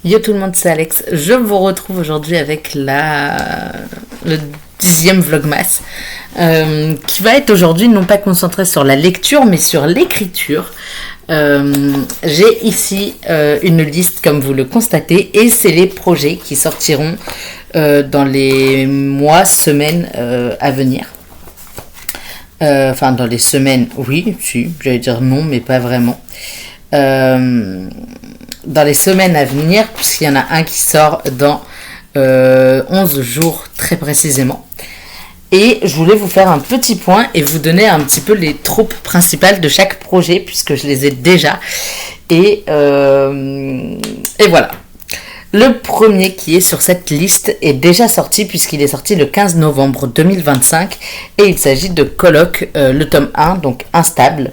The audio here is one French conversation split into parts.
Yo tout le monde, c'est Alex. Je vous retrouve aujourd'hui avec le 10e Vlogmas qui va être aujourd'hui non pas concentré sur la lecture mais sur l'écriture. J'ai ici une liste comme vous le constatez et c'est les projets qui sortiront dans les mois, semaines à venir. Enfin dans les semaines, oui, si, j'allais dire non mais pas vraiment. Dans les semaines à venir, puisqu'il y en a un qui sort dans 11 jours très précisément. Et je voulais vous faire un petit point et vous donner un petit peu les troupes principales de chaque projet, puisque je les ai déjà. Et voilà. Le premier qui est sur cette liste est déjà sorti, puisqu'il est sorti le 15 novembre 2025. Et il s'agit de Colloque, le tome 1, donc Instable,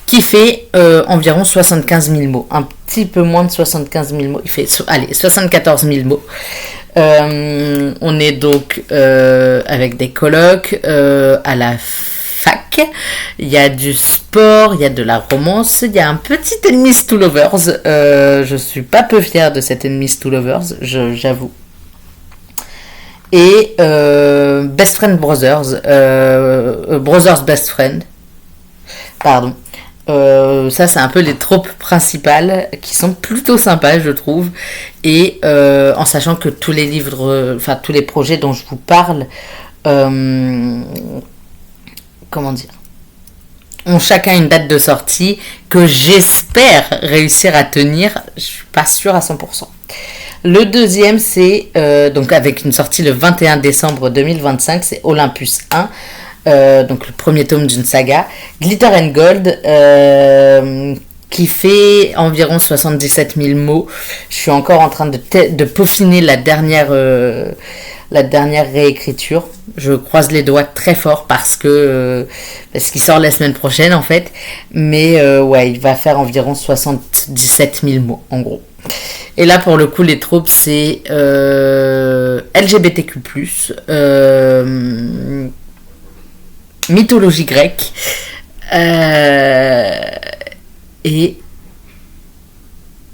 qui fait environ 75 000 mots, un petit peu moins de 75 000 mots, il fait 74 000 mots. On est donc avec des colloques à la fac, il y a du sport, il y a de la romance, il y a un petit Enemies to Lovers, je suis pas peu fière de cet Enemies to Lovers, j'avoue. Et Best Friend Brothers, Brothers Best Friend, pardon. Ça c'est un peu les troupes principales qui sont plutôt sympas je trouve, et en sachant que tous les livres, enfin tous les projets dont je vous parle, comment dire, ont chacun une date de sortie que j'espère réussir à tenir. Je suis pas sûre à 100%. Le deuxième c'est donc avec une sortie le 21 décembre 2025, c'est Olympus 1. Donc le premier tome d'une saga, Glitter and Gold, qui fait environ 77 000 mots. Je suis encore en train de peaufiner la dernière réécriture. Je croise les doigts très fort parce qu'il sort la semaine prochaine en fait. Mais ouais, il va faire environ 77 000 mots en gros. Et là pour le coup les troupes c'est LGBTQ+, mythologie grecque, et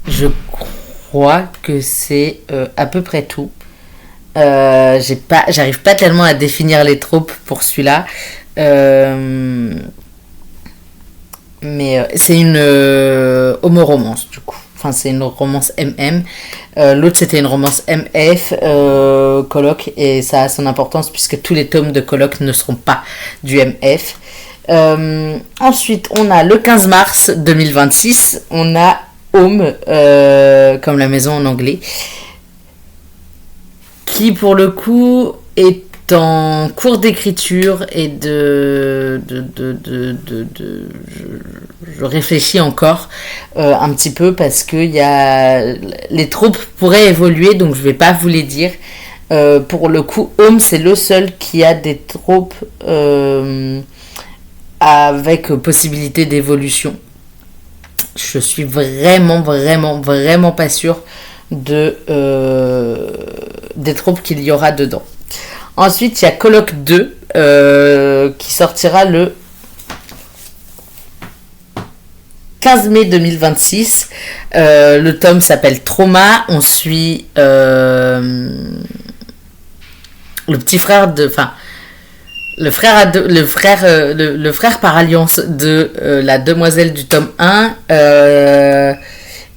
je crois que c'est à peu près tout. J'arrive pas tellement à définir les troupes pour celui-là, mais c'est une homo-romance du coup. Enfin, c'est une romance MM. L'autre, c'était une romance MF, colloque, et ça a son importance puisque tous les tomes de colloque ne seront pas du MF. Ensuite, on a le 15 mars 2026, on a Home, comme la maison en anglais, qui pour le coup est en cours d'écriture et je réfléchis encore un petit peu parce que les troupes pourraient évoluer, donc je vais pas vous les dire. Pour le coup, Home c'est le seul qui a des troupes avec possibilité d'évolution. Je suis vraiment pas sûre des troupes qu'il y aura dedans. Ensuite, il y a Colloque 2 qui sortira le 15 mai 2026. Le tome s'appelle Trauma. On suit le petit frère le frère par alliance de la demoiselle du tome 1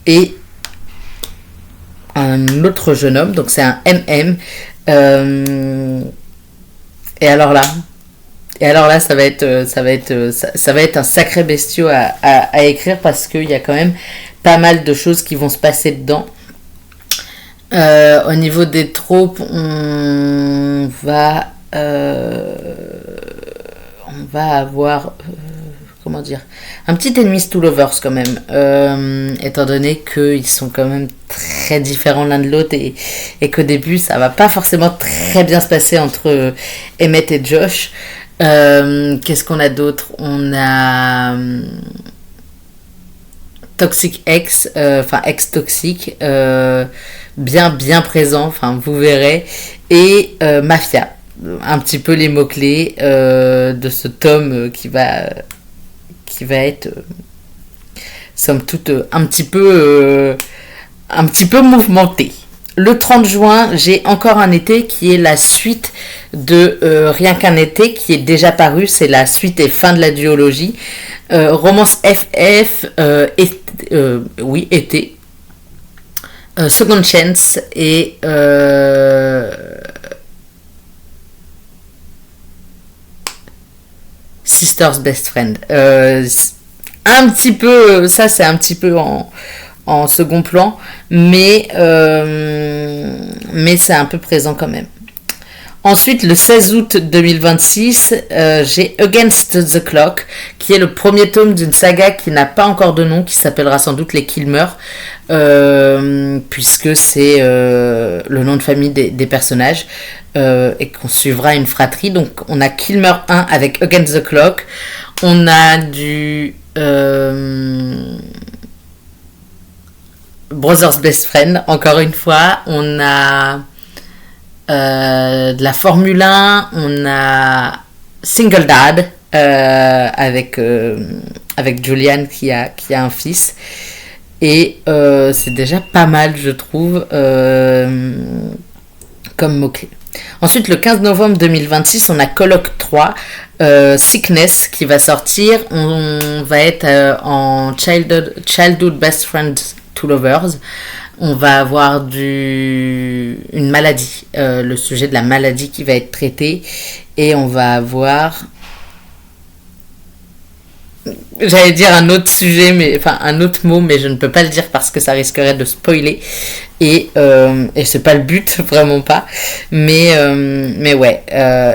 et un autre jeune homme. Donc c'est un MM. Et alors là, ça va être un sacré bestiau à écrire parce qu'il y a quand même pas mal de choses qui vont se passer dedans. Au niveau des troupes, on va avoir comment dire, un petit Enemies to Lovers quand même, étant donné qu'ils sont quand même très différents l'un de l'autre et qu'au début ça va pas forcément très bien se passer entre Emmett et Josh. Qu'est-ce qu'on a d'autre? On a Toxic X, enfin Ex Toxic, bien présent, enfin vous verrez, et Mafia, un petit peu les mots-clés de ce tome qui va être somme toute un petit peu un petit peu mouvementé. Le 30 juin, j'ai Encore un été qui est la suite de Rien qu'un été qui est déjà paru. C'est la suite et fin de la duologie. Romance FF, oui, été. Second Chance et Sister's Best Friend. Un petit peu, ça c'est un petit peu en second plan, mais c'est un peu présent quand même. Ensuite, le 16 août 2026, j'ai Against the Clock, qui est le premier tome d'une saga qui n'a pas encore de nom, qui s'appellera sans doute Les Kilmer, puisque c'est le nom de famille des personnages, et qu'on suivra une fratrie. Donc, on a Kilmer 1 avec Against the Clock, on a du Brothers Best Friend, encore une fois, on a de la Formule 1, on a Single Dad avec Julian qui a un fils, et c'est déjà pas mal, je trouve, comme mot-clé. Ensuite, le 15 novembre 2026, on a Colloque 3, Sickness, qui va sortir. On va être en Childhood Best Friends to Lovers. On va avoir une maladie, le sujet de la maladie qui va être traité. Et on va avoir... J'allais dire un autre sujet, un autre mot, mais je ne peux pas le dire parce que ça risquerait de spoiler. Et c'est pas le but, vraiment pas. Mais ouais.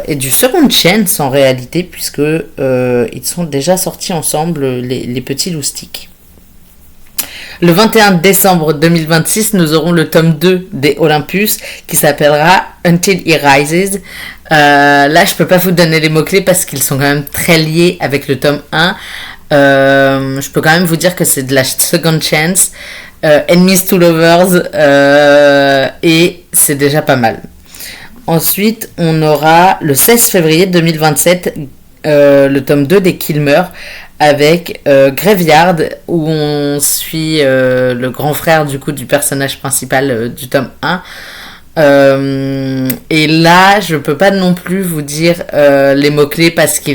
Et du Second Chance en réalité, puisque ils sont déjà sortis ensemble, les petits loustiques. Le 21 décembre 2026, nous aurons le tome 2 des Olympus qui s'appellera Until He Rises. Là, je peux pas vous donner les mots-clés parce qu'ils sont quand même très liés avec le tome 1. Je peux quand même vous dire que c'est de la Second Chance, Enemies to Lovers, et c'est déjà pas mal. Ensuite, on aura le 16 février 2027 le tome 2 des Kilmer avec Graveyard, où on suit le grand frère du coup du personnage principal du tome 1. Et là, je peux pas non plus vous dire les mots-clés parce que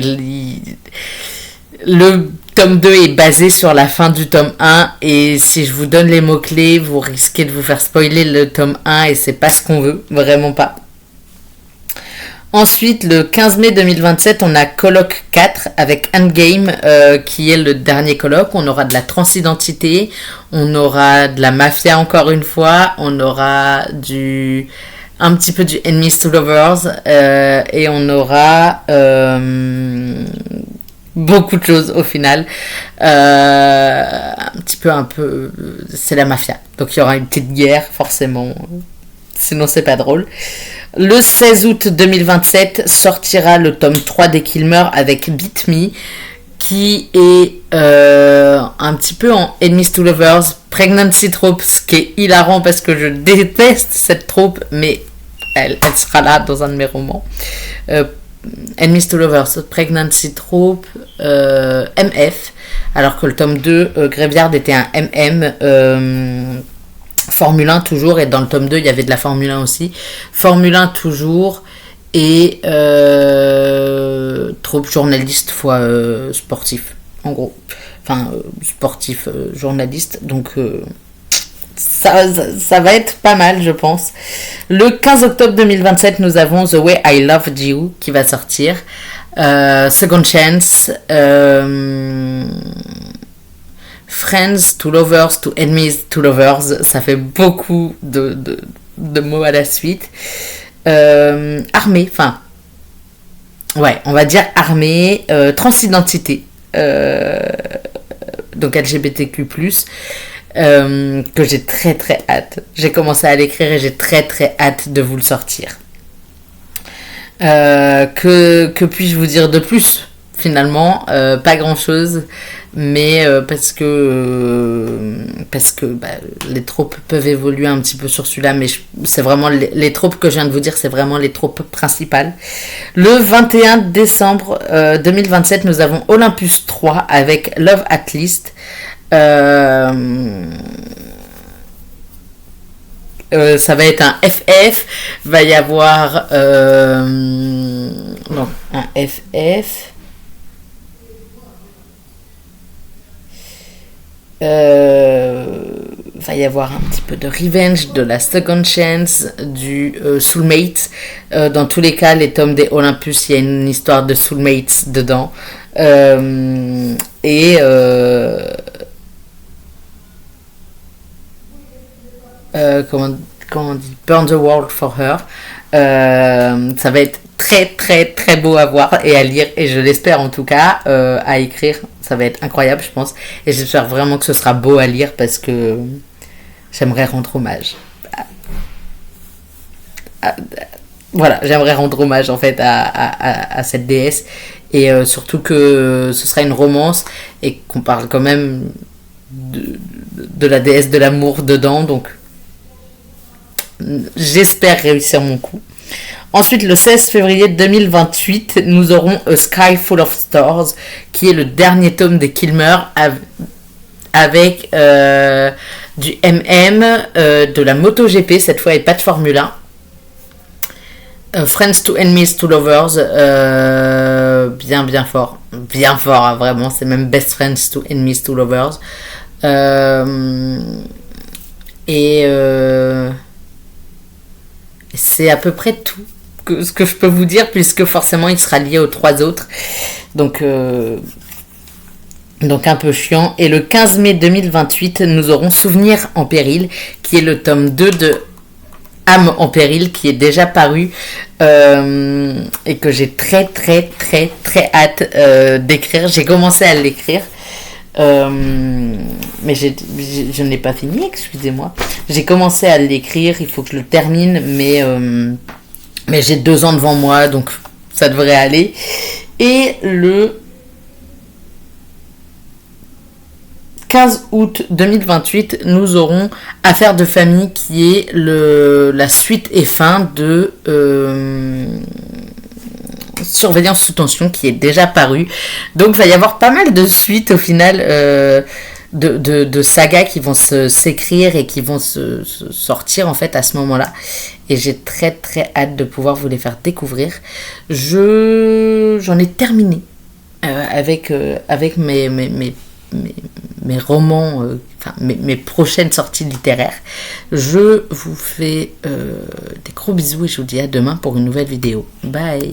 le tome 2 est basé sur la fin du tome 1, et si je vous donne les mots-clés, vous risquez de vous faire spoiler le tome 1 et c'est pas ce qu'on veut, vraiment pas. Ensuite, le 15 mai 2027, on a Colloque 4 avec Endgame, qui est le dernier colloque. On aura de la transidentité, on aura de la mafia encore une fois, on aura un petit peu du Enemies to Lovers, et on aura beaucoup de choses au final. Un peu, c'est la mafia. Donc il y aura une petite guerre, forcément. Sinon, c'est pas drôle. Le 16 août 2027 sortira le tome 3 des Kilmer avec Beat Me, qui est un petit peu en Enemies to Lovers, Pregnancy Trope, ce qui est hilarant parce que je déteste cette trope, mais elle sera là dans un de mes romans. Enemies to Lovers, Pregnancy Trope, MF, alors que le tome 2, Graveyard, était un MM. Formule 1 toujours, et dans le tome 2 il y avait de la Formule 1 aussi. Formule 1 toujours, et trope journaliste fois sportif, en gros. Enfin, sportif, journaliste, donc ça va être pas mal, je pense. Le 15 octobre 2027, nous avons The Way I Loved You qui va sortir. Second Chance, Friends to Lovers to Enemies to Lovers, ça fait beaucoup de mots à la suite. Armée, enfin, ouais, on va dire armée, transidentité, donc LGBTQ+, que j'ai très très hâte. J'ai commencé à l'écrire et j'ai très très hâte de vous le sortir. Que puis-je vous dire de plus ? Finalement, pas grand chose, mais parce que les tropes peuvent évoluer un petit peu sur celui-là, mais c'est vraiment les tropes que je viens de vous dire, c'est vraiment les tropes principales. Le 21 décembre 2027, nous avons Olympus 3 avec Love at Least. Ça va être un FF. Va y avoir donc un FF. Va y avoir un petit peu de Revenge, de la Second Chance, du Soulmates. Dans tous les cas, les tomes des Olympus, il y a une histoire de Soulmates dedans. Et comment on dit, Burn the World for Her. Ça va être très très très beau à voir et à lire, et je l'espère en tout cas, à écrire. Ça va être incroyable, je pense, et j'espère vraiment que ce sera beau à lire, parce que j'aimerais rendre hommage à- voilà, j'aimerais rendre hommage en fait à cette déesse, et surtout que ce sera une romance et qu'on parle quand même de la déesse de l'amour dedans, donc j'espère réussir mon coup. Ensuite, le 16 février 2028, nous aurons A Sky Full of Stars, qui est le dernier tome des Kilmer, avec du MM, de la MotoGP cette fois, et pas de Formula. Friends to Enemies to Lovers, bien fort. Bien fort, hein, vraiment, c'est même Best Friends to Enemies to Lovers. Et c'est à peu près tout ce que je peux vous dire, puisque forcément il sera lié aux trois autres. Donc un peu chiant. Et le 15 mai 2028, nous aurons Souvenir en péril, qui est le tome 2 de Âme en péril, qui est déjà paru, et que j'ai très très très très hâte d'écrire. J'ai commencé à l'écrire, mais je ne l'ai pas fini, excusez-moi. J'ai commencé à l'écrire, il faut que je le termine, mais j'ai 2 ans devant moi, donc ça devrait aller. Et le 15 août 2028, nous aurons Affaires de famille, qui est la suite et fin de Surveillance sous tension, qui est déjà paru. Donc il va y avoir pas mal de suites au final, de sagas qui vont s'écrire et qui vont se sortir en fait à ce moment-là. Et j'ai très très hâte de pouvoir vous les faire découvrir. J'en ai terminé avec mes romans, mes prochaines sorties littéraires. Je vous fais des gros bisous et je vous dis à demain pour une nouvelle vidéo. Bye.